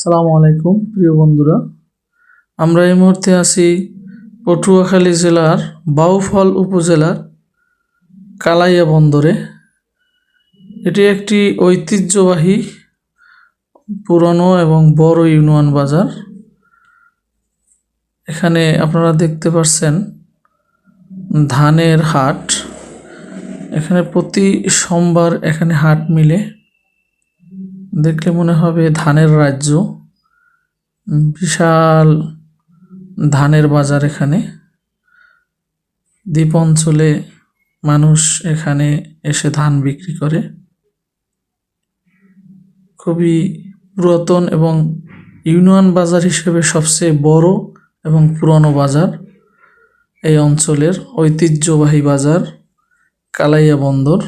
সালামু আলাইকুম প্রিয় বন্ধুরা, আমরা এই মুহূর্তে আছি পটুয়াখালী জেলার বাউফল উপজেলার কালাইয়া বন্দরে। এটি একটি ঐতিহ্যবাহী পুরনো এবং বড় ইউনিয়ন বাজার। এখানে আপনারা দেখতে পাচ্ছেন ধানের হাট। এখানে প্রতি সোমবার এখানে হাট মিলে। দেখলে মনে হবে ধানের রাজ্য। বিশাল ধানের বাজার এখানে। দ্বীপ অঞ্চলে মানুষ এখানে এসে ধান বিক্রি করে। খুবই পুরাতন এবং ইউনিয়ন বাজার হিসেবে সবচেয়ে বড় এবং পুরনো বাজার এই অঞ্চলের ঐতিহ্যবাহী বাজার কালাইয়া বন্দর।